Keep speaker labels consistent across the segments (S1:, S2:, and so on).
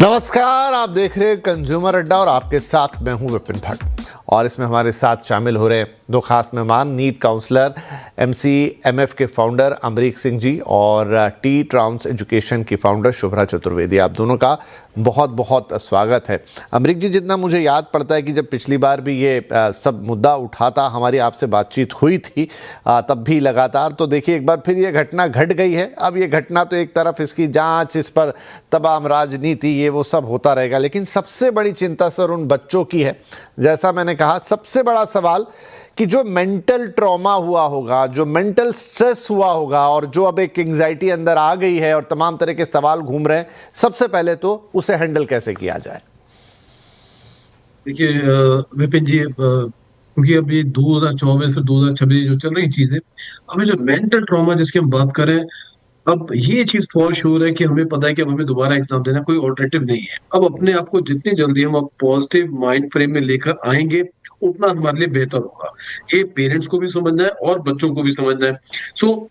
S1: नमस्कार, आप देख रहे हैं कंज्यूमर अड्डा और आपके साथ मैं हूं विपिन भट्ट। और इसमें हमारे साथ शामिल हो रहे हैं दो खास मेहमान, नीट काउंसलर MCMF के फाउंडर अमरीक सिंह जी और टी ट्रांस एजुकेशन की फाउंडर शुभ्रा चतुर्वेदी। आप दोनों का बहुत बहुत स्वागत है। अमरीक जी, जितना मुझे याद पड़ता है कि जब पिछली बार भी ये सब मुद्दा उठा था, हमारी आपसे बातचीत हुई थी तब भी लगातार, तो देखिए एक बार फिर ये घटना घट गई है। अब ये घटना तो एक तरफ इसकी जांच, इस पर तमाम राजनीति, ये वो सब होता रहेगा, लेकिन सबसे बड़ी चिंता सर उन बच्चों की है। जैसा मैंने कहा, सबसे बड़ा सवाल कि जो मेंटल ट्रॉमा हुआ होगा, जो मेंटल स्ट्रेस हुआ होगा और जो अब एक एंग्जाइटी अंदर आ गई है और तमाम तरह के सवाल घूम रहे हैं, सबसे पहले तो उसे हैंडल कैसे किया जाए।
S2: देखिए विपिन जी, क्योंकि अभी 2024 फिर 2026 जो चल रही चीजें, अभी जो मेंटल ट्रॉमा जिसकी हम बात करें, अब ये चीज फॉर श्योर है कि हमें पता है कि अब हमें दोबारा एग्जाम देना, कोई ऑल्टरनेटिव नहीं है। अब अपने आप को जितनी जल्दी हम अब पॉजिटिव माइंड फ्रेम में लेकर आएंगे, उतना हमारे लिए बेहतर होगा। ये पेरेंट्स को भी समझना है और बच्चों को भी समझना है। सो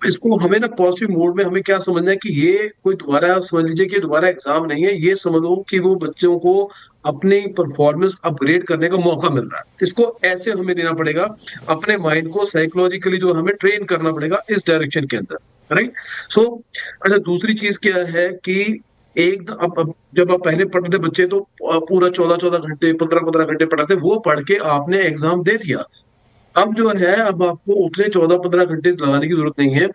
S2: इसको हमें ना पॉजिटिव मोड में हमें क्या समझना है कि ये कोई दोबारा, समझ लीजिए कि दोबारा एग्जाम नहीं है, ये समझो कि वो बच्चों को अपनी परफॉर्मेंस अपग्रेड करने का मौका मिल रहा है। इसको ऐसे हमें लेना पड़ेगा, अपने माइंड को साइकोलॉजिकली जो हमें ट्रेन करना पड़ेगा इस डायरेक्शन के अंदर, राइट। सो अच्छा, दूसरी चीज क्या है कि अब जब आप पहले पढ़ते थे बच्चे, तो पूरा 14-14 घंटे, 15-15 घंटे पढ़ते, वो पढ़ के आपने एग्जाम दे दिया। अब जो है, अब आपको उतने 14-15 घंटे लगाने की जरूरत नहीं है।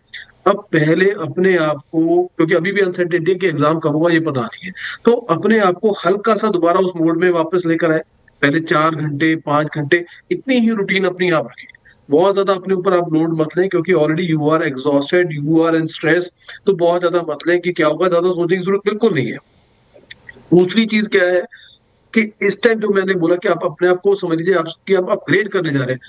S2: अब पहले अपने आप को, क्योंकि अभी भी अनसर्टेनिटी है कि एग्जाम कब होगा ये पता नहीं है, तो अपने आप को हल्का सा दोबारा उस मोड में वापस लेकर आए। पहले 4 घंटे, 5 घंटे, इतनी ही रूटीन अपनी आप रखें। बहुत ज्यादा अपने ऊपर आप लोड मत लें, क्योंकि already you are exhausted, you are in stress. तो बहुत ज्यादा मत लें कि क्या होगा, ज्यादा सोचने की जरूरत बिल्कुल नहीं है। दूसरी चीज क्या है कि इस टाइम जो मैंने बोला कि आप अपने आप को समझ लीजिए आप कि आप अपग्रेड करने जा रहे हैं,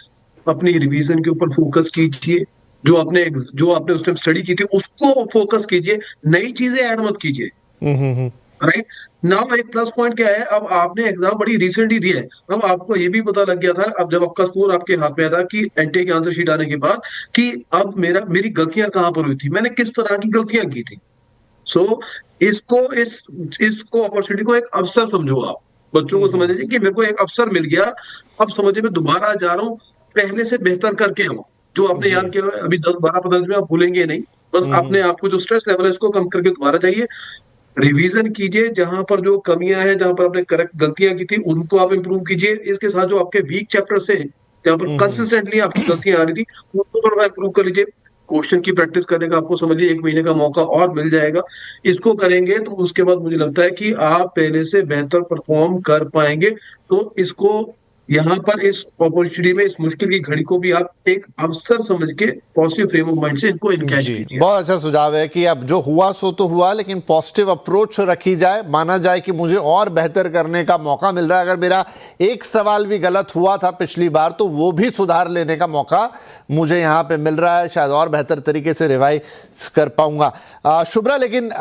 S2: अपनी रिवीजन के ऊपर फोकस कीजिए। जो आपने उस टाइम स्टडी की थी उसको फोकस कीजिए, नई चीजें ऐड मत कीजिए,
S1: हम्म।
S2: राइट। नाउ एक प्लस पॉइंट क्या है, अब आपने एग्जाम बड़ी रिसेंटली दिया है। अब आपको ये भी पता लग गया था, अब जब आपका स्कोर आपके हाथ में आया था कि एनटीए की आंसर शीट आने के बाद, कि अब मेरी गलतियां कहां पर हुई थी, मैंने किस तरह की गलतियां की थी। सो इसको इसको अपॉर्चुनिटी को एक अवसर समझो आप। बच्चों को समझ लीजिए कि मेरे को एक अवसर मिल गया। अब समझिए मैं दोबारा जा रहा हूँ, पहले से बेहतर करके आऊँ। जो आपने
S1: जी।
S2: याद किया है, अभी 10-12 15 में आप भूलेंगे नहीं। बस अपने आप को जो स्ट्रेस लेवल है इसको कम करके दोबारा जाइए, रिवीजन कीजिए। जहां पर जो कमियां हैं, जहां पर आपने करेक्ट गलतियां की थी, उनको आप इंप्रूव कीजिए। इसके साथ जो आपके वीक चैप्टर से, जहां पर कंसिस्टेंटली आपकी गलतियां आ रही थी, उसको थोड़ा सा इंप्रूव कर लीजिए। क्वेश्चन की प्रैक्टिस करने का आपको समझिए 1 महीने का मौका और मिल जाएगा। इसको करेंगे तो उसके बाद मुझे लगता है कि आप पहले से बेहतर परफॉर्म कर पाएंगे। तो इसको यहाँ पर इस अपॉर्चुनिटी में, इस मुश्किल की घड़ी को भी आप एक अवसर समझ के पॉजिटिव फ्रेम ऑफ माइंड से इनको इनकैश
S1: जी,
S2: कीजिए।
S1: बहुत अच्छा सुझाव है कि अब जो हुआ सो तो हुआ, लेकिन पॉजिटिव अप्रोच रखी जाए, माना जाए कि मुझे और बेहतर करने का मौका मिल रहा है। अगर मेरा एक सवाल भी गलत हुआ था पिछली बार, तो वो भी सुधार लेने का मौका मुझे यहाँ पे मिल रहा है, शायद और बेहतर तरीके से रिवाइज कर पाऊंगा। शुभ्रा, लेकिन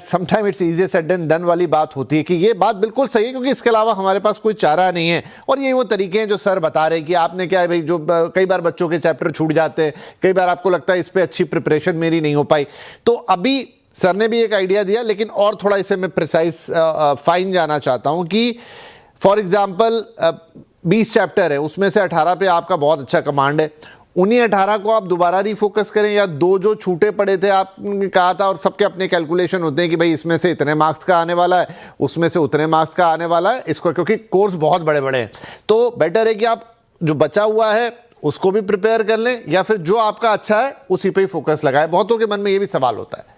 S1: sometime it's easier said than done वाली बात होती है कि ये बात बिल्कुल सही है, क्योंकि इसके अलावा हमारे पास कोई चारा नहीं है। और ये वो तरीके हैं जो सर बता रहे हैं कि आपने क्या है भाई, जो कई बार बच्चों के चैप्टर छूट जाते हैं, कई बार आपको लगता है इस पे अच्छी प्रिपरेशन मेरी नहीं हो पाई। तो अभी सर ने भी एक आइडिया दिया, लेकिन और थोड़ा इसे मैं प्रिसाइज फाइन जाना चाहता हूँ कि फॉर एग्जाम्पल 20 चैप्टर है, उसमें से 18 पे आपका बहुत अच्छा कमांड है। उन्हीं 18 को आप दोबारा रिफोकस करें, या दो जो छूटे पड़े थे आपने कहा था, और सबके अपने कैलकुलेशन होते हैं कि भाई इसमें से इतने मार्क्स का आने वाला है, उसमें से उतने मार्क्स का आने वाला है इसको, क्योंकि कोर्स बहुत बड़े बड़े हैं। तो बेटर है कि आप जो बचा हुआ है उसको भी प्रिपेयर कर लें, या फिर जो आपका अच्छा है उसी पे ही फोकस लगाएं। बहुतों के मन में ये भी सवाल होता है।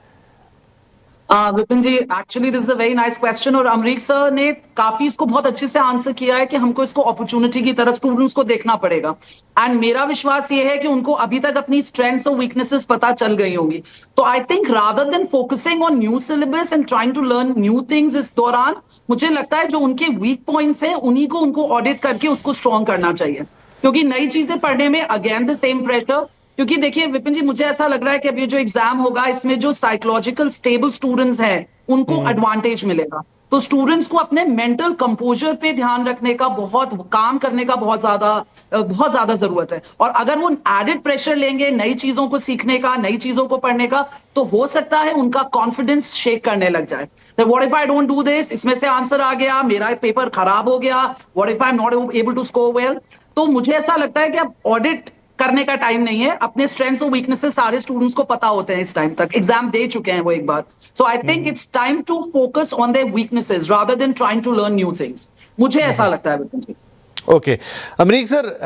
S3: Vipin ji, actually this is a very nice question, और अमरीक सर ने काफी इसको बहुत अच्छे से आंसर किया है कि हमको इसको अपॉर्चुनिटी की तरह स्टूडेंट्स को देखना पड़ेगा। एंड मेरा विश्वास ये है कि उनको अभी तक अपनी स्ट्रेंथ्स और वीकनेसेस पता चल गई होंगी। तो I think rather than focusing on new syllabus and trying to learn new things इस दौरान, मुझे लगता है जो उनके वीक पॉइंट्स हैं उन्हीं को उनको ऑडिट करके उसको स्ट्रॉन्ग करना चाहिए। क्योंकि नई चीजें पढ़ने में अगेन द सेम प्रेशर। क्योंकि देखिए विपिन जी, मुझे ऐसा लग रहा है कि अभी जो एग्जाम होगा इसमें जो साइकोलॉजिकल स्टेबल स्टूडेंट्स हैं उनको एडवांटेज मिलेगा। तो स्टूडेंट्स को अपने मेंटल कंपोजर पे ध्यान रखने का, बहुत काम करने का बहुत ज्यादा जरूरत है। और अगर वो एडेड प्रेशर लेंगे नई चीजों को सीखने का, नई चीजों को पढ़ने का, तो हो सकता है उनका कॉन्फिडेंस शेक करने लग जाए। तो what if I don't do this, इसमें से आंसर आ गया, मेरा पेपर खराब हो गया, what if I am not able to score well. तो मुझे ऐसा लगता है कि अब ऑडिट करने का टाइम नहीं है, अपने स्ट्रेंथ्स और वीकनेसेस सारे स्टूडेंट्स को पता होते हैं इस टाइम तक, एग्जाम दे चुके हैं वो एक बार। So I think it's time to focus on their weaknesses rather than trying to learn new things, मुझे ऐसा लगता है विपिन जी।
S1: ओके अमरीक सर,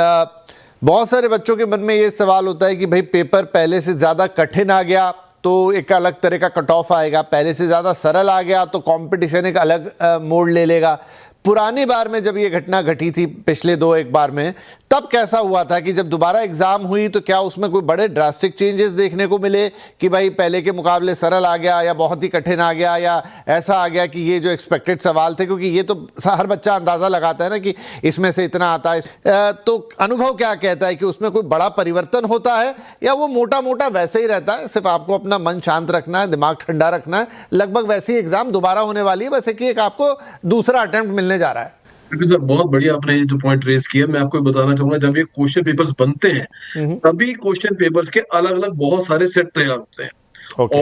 S1: बहुत सारे बच्चों के मन में ये सवाल होता है कि भाई पेपर पहले से ज़्यादा कठिन आ गया तो एक अलग तरह का कट ऑफ आएगा, पहले से ज़्यादा सरल आ गया तो कंपटीशन एक अलग मोड़ ले लेगा। पुरानी बार में जब ये घटना घटी थी पिछले एक बार में, तब कैसा हुआ था कि जब दोबारा एग्जाम हुई तो क्या उसमें कोई बड़े ड्रास्टिक चेंजेस देखने को मिले कि भाई पहले के मुकाबले सरल आ गया या बहुत ही कठिन आ गया या ऐसा आ गया कि ये जो एक्सपेक्टेड सवाल थे, क्योंकि ये तो हर बच्चा अंदाजा लगाता है ना कि इसमें से इतना आता है, तो अनुभव क्या कहता है कि उसमें कोई बड़ा परिवर्तन होता है या वो मोटा मोटा वैसे ही रहता है, सिर्फ आपको अपना मन शांत रखना है, दिमाग ठंडा रखना है, लगभग वैसे ही एग्जाम दोबारा होने वाली है, बस एक आपको दूसरा अटेम्प्ट मिलने जा रहा है।
S2: सर बहुत बढ़िया आपने ये जो पॉइंट रेज किया, मैं आपको बताना चाहूंगा, जब ये क्वेश्चन पेपर्स बनते हैं तभी क्वेश्चन पेपर्स के अलग अलग बहुत सारे सेट तैयार होते हैं।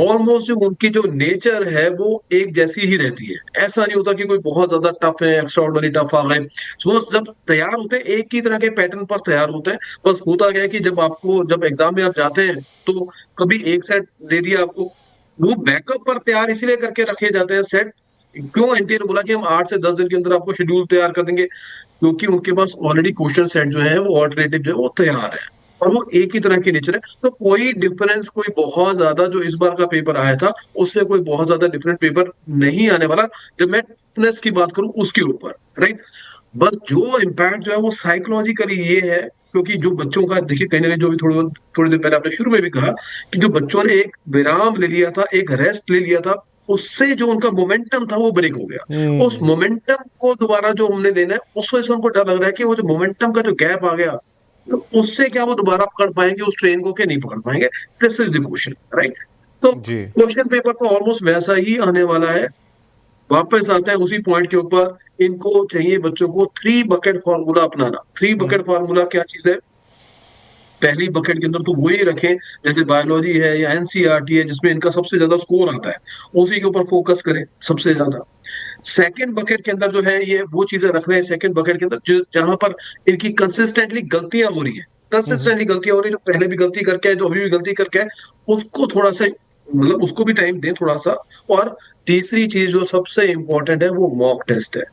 S2: ऑलमोस्ट उनकी जो नेचर है वो एक जैसी ही रहती है, ऐसा नहीं होता कि कोई बहुत ज्यादा टफ है, एक्स्ट्राऑर्डिनरी टफ आ गए। वो जब तैयार होते हैं एक ही तरह के पैटर्न पर तैयार होते हैं। बस होता क्या है कि जब एग्जाम में आप जाते हैं तो कभी एक सेट दे दिया आपको, वो बैकअप पर तैयार इसीलिए करके रखे जाते हैं सेट। क्यों एनटीए ने बोला कि हम 8 से 10 दिन के अंदर आपको शेड्यूल तैयार कर देंगे, क्योंकि उनके पास ऑलरेडी क्वेश्चन सेट जो है वो ऑल्टरनेटिव जो है वो तैयार है और वो एक ही तरह की नेचर है। तो कोई डिफरेंस, कोई बहुत ज्यादा जो इस बार का पेपर आया था उससे कोई बहुत ज्यादा डिफरेंट पेपर नहीं आने वाला, जब मैं टफनेस की बात करूं उसके ऊपर, राइट। बस जो इम्पैक्ट जो है वो साइकोलॉजिकली ये है, क्योंकि जो बच्चों का देखिए कहीं ना कहीं, जो भी थोड़ी देर पहले आपने शुरू में भी कहा कि जो बच्चों ने एक विराम ले लिया था, एक रेस्ट ले लिया था, उससे जो उनका मोमेंटम था वो ब्रेक हो गया। उस मोमेंटम को दोबारा जो हमने लेना है, उस वजह से उनको डर लग रहा है कि वो जो मोमेंटम का जो गैप आ गया, तो उससे क्या वो दोबारा पकड़ पाएंगे उस ट्रेन को, क्या नहीं पकड़ पाएंगे। This is the question, right. तो क्वेश्चन पेपर तो ऑलमोस्ट वैसा ही आने वाला है। वापस आते हैं उसी पॉइंट के ऊपर, इनको चाहिए बच्चों को 3 बकेट फॉर्मूला अपनाना। 3 बकेट फॉर्मूला क्या चीज है? पहली बकेट के अंदर तो वही रखें जैसे बायोलॉजी है या एनसीईआरटी है, जिसमें इनका सबसे ज्यादा स्कोर आता है, उसी के ऊपर फोकस करें सबसे ज्यादा। सेकंड बकेट के अंदर जो है ये वो चीजें रख रहे हैं सेकंड बकेट के अंदर जहां पर इनकी कंसिस्टेंटली गलतियां हो रही है, कंसिस्टेंटली गलतियां हो रही है, जो पहले भी गलती करके है, जो अभी भी गलती करके है, उसको थोड़ा सा मतलब उसको भी टाइम दें थोड़ा सा। और तीसरी चीज जो सबसे इंपॉर्टेंट है वो मॉक टेस्ट है।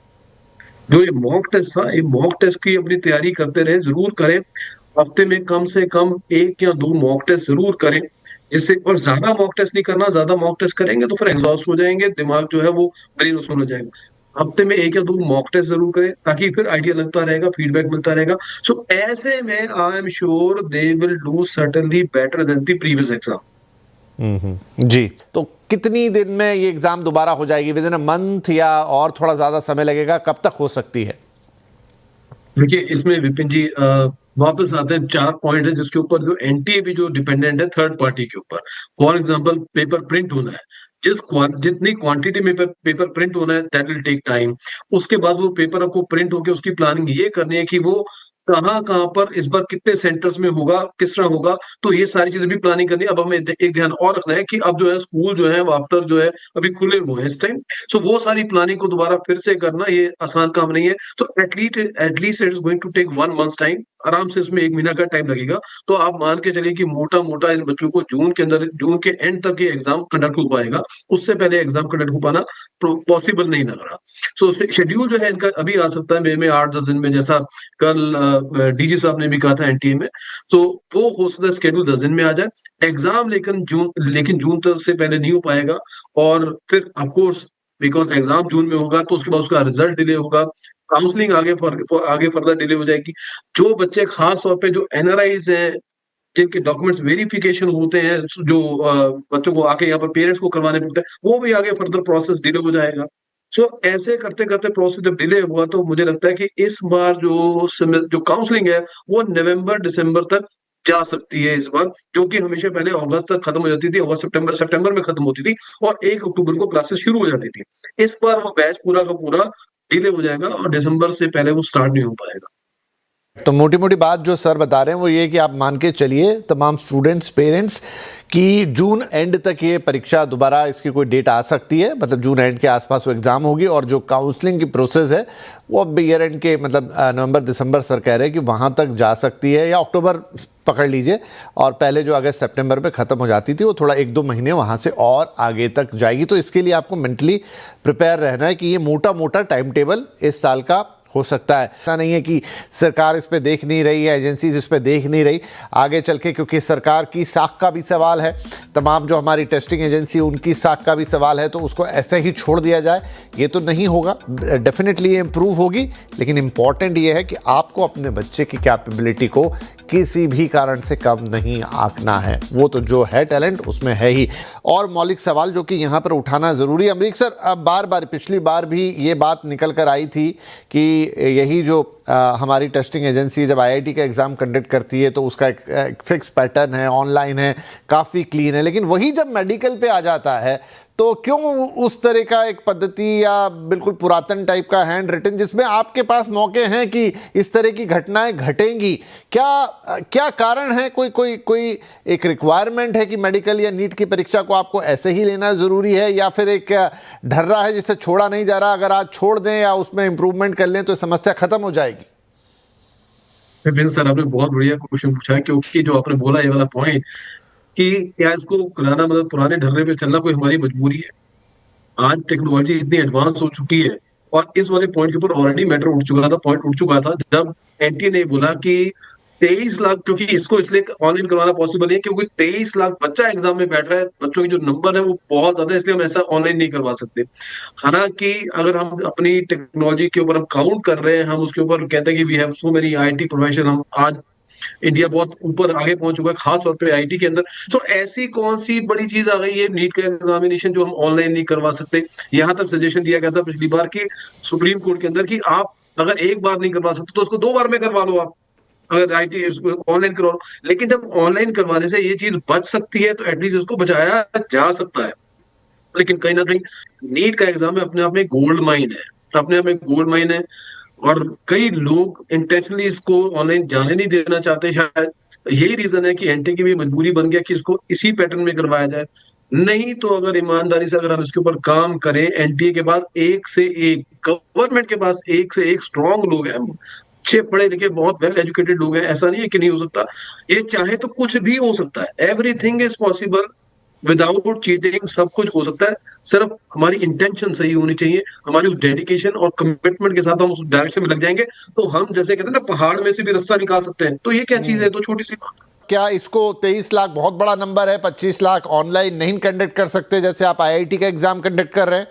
S2: जो ये मॉक टेस्ट था, ये मॉक टेस्ट की अपनी तैयारी करते रहे, जरूर करें। हफ्ते में कम से कम 1 या 2 मॉक टेस्ट जरूर करें, जिससे, और ज्यादा मॉक टेस्ट नहीं करना, ज्यादा मॉक टेस्ट करेंगे तो फिर एग्जॉस्ट हो जाएंगे, दिमाग जो है वो ब्रेन उसमें हो जाएगा। हफ्ते में 1 या 2 मॉक टेस्ट जरूर करें, ताकि फिर आइडिया लगता रहेगा, फीडबैक मिलता रहेगा। सो ऐसे में I am sure they will do certainly better than the previous exam.
S1: जी, तो कितनी दिन में ये एग्जाम दोबारा हो जाएगी? विद इन अ मंथ या और थोड़ा ज्यादा समय लगेगा? कब तक हो सकती है?
S2: देखिए इसमें विपिन जी वापस आते हैं, 4 पॉइंट है जिसके ऊपर जो एनटीए भी जो डिपेंडेंट है थर्ड पार्टी के ऊपर। फॉर एग्जांपल पेपर प्रिंट होना है, जितनी क्वांटिटी में पेपर प्रिंट होना है दैट विल टेक टाइम। उसके बाद वो पेपर आपको प्रिंट होकर उसकी प्लानिंग ये करनी है कि वो कहाँ पर इस बार कितने सेंटर्स में होगा, किस तरह होगा, तो ये सारी चीजें भी प्लानिंग करनी है। अब हमें एक ध्यान और रखना है कि अब जो है स्कूल जो है आफ्टर जो है अभी खुले हुए हैं इस टाइम, सो वो सारी प्लानिंग को दोबारा फिर से करना ये आसान काम नहीं है। तो at least it is going to take 1 month time, आराम से इसमें 1 महीना का टाइम लगेगा। तो आप मान के चलिए कि मोटा मोटा इन बच्चों को जून के एंड तक ये एग्जाम कंडक्ट हो पाएगा, उससे पहले एग्जाम कंडक्ट हो पाना पॉसिबल नहीं लग रहा। सो शेड्यूल जो है इनका अभी आ सकता है मई में 8-10 दिन में, जैसा कल डीजी साहब ने भी कहा था एनटीए में। तो वो हो सकता है स्केड्यूल 10 दिन में आ जाए एग्जाम, लेकिन जून तक से पहले नहीं हो पाएगा। और फिर ऑफकोर्स बिकॉज एग्जाम जून में होगा तो उसके बाद उसका रिजल्ट डिले होगा, काउंसलिंग आगे फर्दर डिले हो जाएगी। जो बच्चे खास तौर पे जो एनआरआईज हैं, जिनके डॉक्यूमेंट्स वेरिफिकेशन होते हैं, जो बच्चों को आके यहाँ पर पेरेंट्स को करवाने पड़ते हैं, वो भी आगे फर्दर प्रोसेस डिले हो जाएगा। सो ऐसे करते करते प्रोसेस जब डिले हुआ तो मुझे लगता है कि इस बार जो काउंसलिंग है वो नवंबर दिसंबर तक जा सकती है इस बार, जो कि हमेशा पहले अगस्त तक खत्म हो जाती थी, अगस्त सितंबर में खत्म होती थी और 1 अक्टूबर को क्लासेस शुरू हो जाती थी। इस बार वो बैच पूरा का पूरा डिले हो जाएगा और दिसंबर से पहले वो स्टार्ट नहीं हो पाएगा।
S1: तो मोटी मोटी बात जो सर बता रहे हैं वो ये कि आप मान के चलिए तमाम स्टूडेंट्स पेरेंट्स कि जून एंड तक ये परीक्षा दोबारा इसकी कोई डेट आ सकती है, मतलब जून एंड के आसपास वो एग्ज़ाम होगी और जो काउंसलिंग की प्रोसेस है वो अब ईयर एंड के मतलब नवंबर दिसंबर सर कह रहे हैं कि वहाँ तक जा सकती है, या अक्टूबर पकड़ लीजिए, और पहले जो अगस्त सितंबर में ख़त्म हो जाती थी वो थोड़ा 1-2 महीने वहाँ से और आगे तक जाएगी। तो इसके लिए आपको मेंटली प्रिपेयर रहना है कि ये मोटा मोटा टाइम टेबल इस साल का हो सकता है। ऐसा नहीं है कि सरकार इस पे देख नहीं रही है, एजेंसीज इस पे देख नहीं रही आगे चल के, क्योंकि सरकार की साख का भी सवाल है, तमाम जो हमारी टेस्टिंग एजेंसी उनकी साख का भी सवाल है, तो उसको ऐसे ही छोड़ दिया जाए ये तो नहीं होगा। डेफिनेटली ये इम्प्रूव होगी, लेकिन इम्पॉर्टेंट ये है कि आपको अपने बच्चे की कैपेबिलिटी को किसी भी कारण से कम नहीं आंकना है। वो तो जो है टैलेंट उसमें है ही। और मौलिक सवाल जो कि यहाँ पर उठाना ज़रूरी है, अमरीक सर, अब बार बार पिछली बार भी ये बात निकल कर आई थी कि यही जो हमारी टेस्टिंग एजेंसी जब आईआईटी का एग्ज़ाम कंडक्ट करती है तो उसका एक फिक्स पैटर्न है, ऑनलाइन है, काफ़ी क्लीन है, लेकिन वही जब मेडिकल पे आ जाता है तो क्यों उस तरह का एक पद्धति या बिल्कुल पुरातन टाइप का हैंड रिटन, जिसमें आपके पास मौके हैं कि इस तरह की घटनाएं घटेंगी, क्या कारण है? कोई एक रिक्वायरमेंट है कि मेडिकल या नीट की परीक्षा को आपको ऐसे ही लेना ज़रूरी है, या फिर एक ढर्रा है जिसे छोड़ा नहीं जा रहा, अगर आज छोड़ दें या उसमें इम्प्रूवमेंट कर लें तो समस्या खत्म हो जाएगी?
S2: विपिन सर, आपने बहुत बढ़िया क्वेश्चन पूछा है, क्योंकि जो आपने बोला ये वाला पॉइंट कि क्या इसको कराना मतलब पुराने ढर्रे पे चलना कोई हमारी मजबूरी है। आज टेक्नोलॉजी इतनी एडवांस हो चुकी है और इस वाले पॉइंट के ऊपर ऑलरेडी मैटर उठ चुका था जब एनटीए ने बोला कि 23 लाख, क्योंकि इसको इसलिए ऑनलाइन करवाना पॉसिबल नहीं है क्योंकि 23 लाख बच्चा एग्जाम में बैठ रहा है, बच्चों की जो नंबर है वो बहुत ज्यादा है, इसलिए हम ऐसा ऑनलाइन नहीं करवा सकते। हालांकि अगर हम अपनी टेक्नोलॉजी के ऊपर हम काउंट कर रहे हैं, हम उसके ऊपर कहते हैं कि we have so many IT profession, हम आज इंडिया बहुत ऊपर आगे पहुंच चुका है खास तौर पे आईटी के अंदर। तो ऐसी कौन सी बड़ी चीज आ गई है नीट का एग्जामिनेशन जो हम ऑनलाइन नहीं करवा सकते? यहां तक सजेशन दिया गया था पिछली बार की सुप्रीम कोर्ट के अंदर कि आप अगर एक बार नहीं करवा सकते तो उसको 2 बार में करवा लो, आप अगर आईटी ऑनलाइन करवा लो। लेकिन जब ऑनलाइन करवाने से ये चीज बच सकती है तो एटलीस्ट उसको बचाया जा सकता है। लेकिन कहीं ना कहीं नीट का एग्जाम अपने आप में गोल्ड माइन है, अपने आप में गोल्ड माइन है, और कई लोग इंटेंशनली इसको ऑनलाइन जाने नहीं देना चाहते। शायद यही रीजन है कि एनटीए की भी मजबूरी बन गया कि इसको इसी पैटर्न में करवाया जाए। नहीं तो अगर ईमानदारी से अगर हम इसके ऊपर काम करें, एनटीए के पास एक से एक, गवर्नमेंट के पास एक से एक स्ट्रॉन्ग लोग हैं, अच्छे पढ़े लिखे बहुत वेल एजुकेटेड लोग हैं, ऐसा नहीं है कि नहीं हो सकता। ये चाहे तो कुछ भी हो सकता है, everything is possible without cheating, सब कुछ हो सकता है। सिर्फ हमारी इंटेंशन सही होनी चाहिए, हमारी उस डेडिकेशन और कमिटमेंट के साथ हम उस डायरेक्शन में लग जाएंगे तो हम जैसे कहते हैं ना पहाड़ में से भी रास्ता निकाल सकते हैं। तो ये क्या चीज है? तो छोटी सी बात।
S1: क्या इसको 23 लाख बहुत बड़ा नंबर है, 25 लाख ऑनलाइन नहीं कंडक्ट कर सकते जैसे आप आईआईटी का एग्जाम कंडक्ट कर रहे हैं?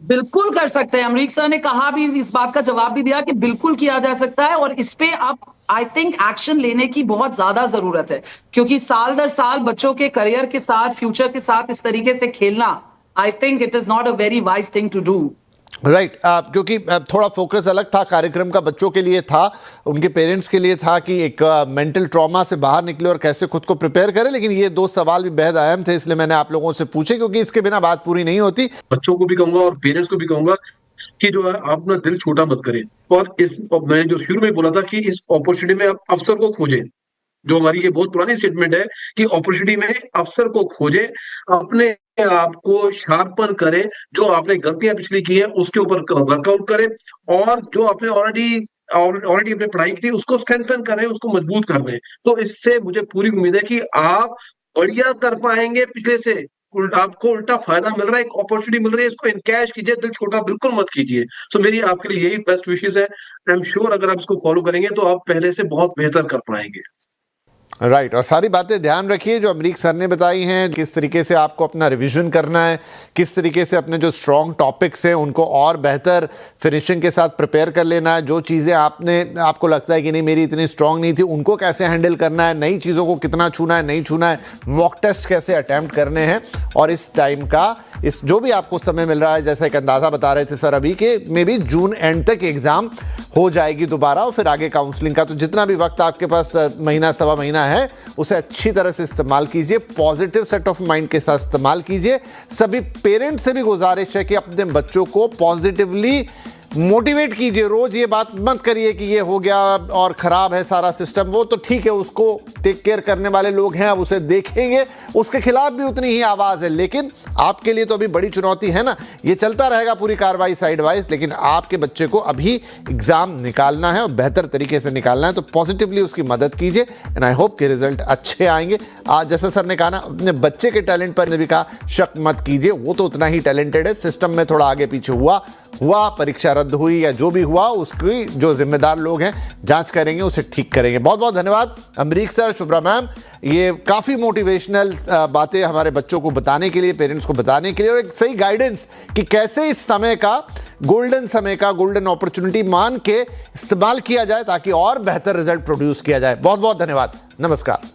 S3: बिल्कुल कर सकते हैं। अमरीक सर ने कहा भी, इस बात का जवाब भी दिया कि बिल्कुल किया जा सकता है, और इस पे आप आई थिंक एक्शन लेने की बहुत ज्यादा जरूरत है, क्योंकि साल दर साल बच्चों के करियर के साथ, फ्यूचर के साथ इस तरीके से खेलना, I think it is not a very wise thing to do.
S1: Right, क्योंकि थोड़ा फोकस अलग था कार्यक्रम का, बच्चों के लिए था, उनके पेरेंट्स के लिए था कि एक मेंटल ट्रॉमा से बाहर निकले और कैसे खुद को प्रिपेयर करें, लेकिन ये 2 सवाल भी बेहद अहम थे, इसलिए मैंने आप लोगों से पूछे, क्योंकि इसके बिना बात पूरी नहीं होती।
S2: बच्चों को भी कहूंगा और पेरेंट्स को भी कहूंगा कि जो है आप अपना दिल छोटा मत करें, और इस मैंने जो शुरू में बोला था कि इस अपॉर्चुनिटी में आप अवसर को खोजें, जो हमारी ये बहुत पुरानी स्टेटमेंट है कि अपॉर्चुनिटी में अवसर को खोजें, अपने आप को शार्पन करें, जो आपने गलतियां पिछली की हैं उसके ऊपर वर्कआउट करें, और जो आपने ऑलरेडी अपनी पढ़ाई की थी उसको स्ट्रेंथन करें, उसको मजबूत कर दें। तो इससे मुझे पूरी उम्मीद है कि आप बढ़िया कर पाएंगे पिछले से। आपको उल्टा फायदा मिल रहा है, एक अपॉर्चुनिटी मिल रही है, इसको इनकैश कीजिए, दिल छोटा बिल्कुल मत कीजिए। सो मेरी आपके लिए यही बेस्ट विशेष है। आई एम श्योर अगर आप इसको फॉलो करेंगे तो आप पहले से बहुत बेहतर कर पाएंगे।
S1: राइट, और सारी बातें ध्यान रखिए जो अमरीक सर ने बताई हैं, किस तरीके से आपको अपना रिवीजन करना है, किस तरीके से अपने जो स्ट्रॉन्ग टॉपिक्स हैं उनको और बेहतर फिनिशिंग के साथ प्रिपेयर कर लेना है, जो चीज़ें आपको लगता है कि नहीं मेरी इतनी स्ट्रॉन्ग नहीं थी उनको कैसे हैंडल करना है, नई चीज़ों को कितना छूना है नहीं छूना है, मॉक टेस्ट कैसे अटैम्प्ट करने हैं, और इस टाइम का इस जो भी आपको समय मिल रहा है, जैसा एक अंदाज़ा बता रहे थे सर अभी के मे बी जून एंड तक एग्ज़ाम हो जाएगी दोबारा, और फिर आगे काउंसलिंग का, तो जितना भी वक्त आपके पास महीना सवा महीना है उसे अच्छी तरह से इस्तेमाल कीजिए, पॉजिटिव सेट ऑफ माइंड के साथ इस्तेमाल कीजिए। सभी पेरेंट्स से भी गुजारिश है कि अपने बच्चों को पॉजिटिवली मोटिवेट कीजिए, रोज ये बात मत करिए कि ये हो गया और खराब है सारा सिस्टम। वो तो ठीक है, उसको टेक केयर करने वाले लोग हैं, अब उसे देखेंगे, उसके खिलाफ भी उतनी ही आवाज है। लेकिन आपके लिए तो अभी बड़ी चुनौती है ना, ये चलता रहेगा पूरी कार्रवाई साइड वाइज, लेकिन आपके बच्चे को अभी एग्जाम निकालना है और बेहतर तरीके से निकालना है, तो पॉजिटिवली उसकी मदद कीजिए एंड आई होप कि रिजल्ट अच्छे आएंगे। आज जैसे सर ने कहा ना, अपने बच्चे के टैलेंट पर भी कहा शक मत कीजिए, वो तो उतना ही टैलेंटेड है, सिस्टम में थोड़ा आगे पीछे हुआ, परीक्षा रद्द हुई या जो भी हुआ, उसकी जो जिम्मेदार लोग हैं जांच करेंगे, उसे ठीक करेंगे। बहुत बहुत धन्यवाद अमरीक सर, शुभ्रा मैम, ये काफ़ी मोटिवेशनल बातें हमारे बच्चों को बताने के लिए, पेरेंट्स को बताने के लिए, और एक सही गाइडेंस कि कैसे इस समय का गोल्डन अपॉर्चुनिटी मान के इस्तेमाल किया जाए ताकि और बेहतर रिजल्ट प्रोड्यूस किया जाए। बहुत बहुत धन्यवाद, नमस्कार।